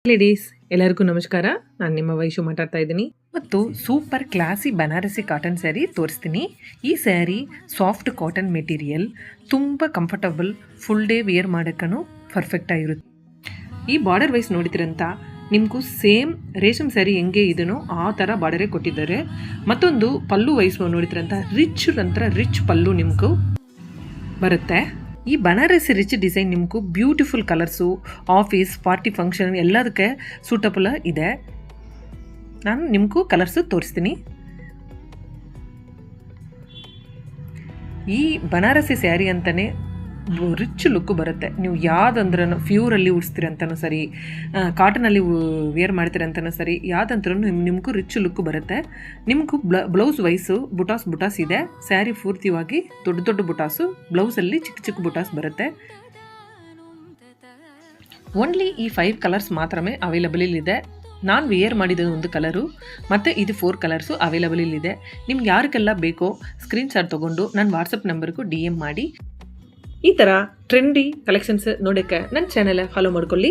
Ladies ಎಲ್ಲರಿಗೂ ನಮಸ್ಕಾರ. ನಾನು ನಿಮ್ಮ ವೈಶು ಮಾತಾಡ್ತಾ ಇದ್ದೀನಿ. ಮತ್ತು super classy Banarasi cotton sari ತೋರಿಸ್ತೀನಿ. ಈ ಸ್ಯಾರಿ ಸಾಫ್ಟ್ ಕಾಟನ್ ಮೆಟೀರಿಯಲ್, ತುಂಬ ಕಂಫರ್ಟಬಲ್, ಫುಲ್ ಡೇ ವೇರ್ ಮಾಡೋಕ್ಕೂ ಪರ್ಫೆಕ್ಟ್ ಆಗಿರುತ್ತೆ. ಈ ಬಾರ್ಡರ್ ವೈಸ್ ನೋಡಿದ್ರಂತ ನಿಮಗೂ ಸೇಮ್ ರೇಷ್ಮೆ ಸ್ಯಾರಿ ಹೆಂಗೆ ಇದನ್ನು ಆ ಥರ ಬಾರ್ಡರೇ ಕೊಟ್ಟಿದ್ದಾರೆ. ಮತ್ತೊಂದು ಪಲ್ಲು ವೈಸ್ ನೋಡಿದ್ರಂತ ರಿಚ್ ಪಲ್ಲು ನಿಮಗೂ ಬರುತ್ತೆ. ಈ ಬನಾರಸಿ ರಿಚ್ ಡಿಸೈನ್ ನಿಮಗೂ beautiful colours, office party function ಎಲ್ಲದಕ್ಕೆ ಸೂಟಬಲ್ ಇದೆ. ನಾನು ನಿಮಗೂ ಕಲರ್ಸು ತೋರಿಸ್ತೀನಿ. ಈ ಬನಾರಸಿ ಸ್ಯಾರಿ ಅಂತಲೇ ರಿಚ್ ಲುಕ್ಕು ಬರುತ್ತೆ. ನೀವು ಯಾವುದಂದ್ರೂ ಪ್ಯೂರಲ್ಲಿ ಉಡಿಸ್ತೀರಂತನೂ ಸರಿ, ಕಾಟನಲ್ಲಿ ವೇರ್ ಮಾಡ್ತೀರಂತನೂ ಸರಿ, ಯಾವುದಂದ್ರೂ ನಿಮಗೂ ರಿಚ್ ಲುಕ್ಕು ಬರುತ್ತೆ. ನಿಮಗೂ ಬ್ಲೌಸ್ ವೈಸು ಬುಟಾಸ್ ಇದೆ. ಸ್ಯಾರಿ ಪೂರ್ತಿಯಾಗಿ ದೊಡ್ಡ ಬುಟಾಸು, ಬ್ಲೌಸಲ್ಲಿ ಚಿಕ್ಕ ಬುಟಾಸ್ ಬರುತ್ತೆ. ಓನ್ಲಿ ಈ 5 ಕಲರ್ಸ್ ಮಾತ್ರವೇ ಅವೈಲಬಲ್ ಇದೆ. ನಾನು ವೇರ್ ಮಾಡಿದ ಒಂದು ಕಲರು ಮತ್ತು ಇದು 4 ಕಲರ್ಸು ಅವೈಲಬಲ್ ಇದೆ. ನಿಮ್ಗೆ ಯಾರಿಗೆಲ್ಲ ಬೇಕೋ ಸ್ಕ್ರೀನ್ಶಾಟ್ ತೊಗೊಂಡು ನನ್ನ ವಾಟ್ಸಪ್ ನಂಬರ್ಗೂ DM ಮಾಡಿ. ಈ ಥರ ಟ್ರೆಂಡಿ ಕಲೆಕ್ಷನ್ಸ್ ನೋಡೋಕ್ಕೆ ನನ್ನ ಚಾನೆಲ್ ಫಾಲೋ ಮಾಡ್ಕೊಳ್ಳಿ.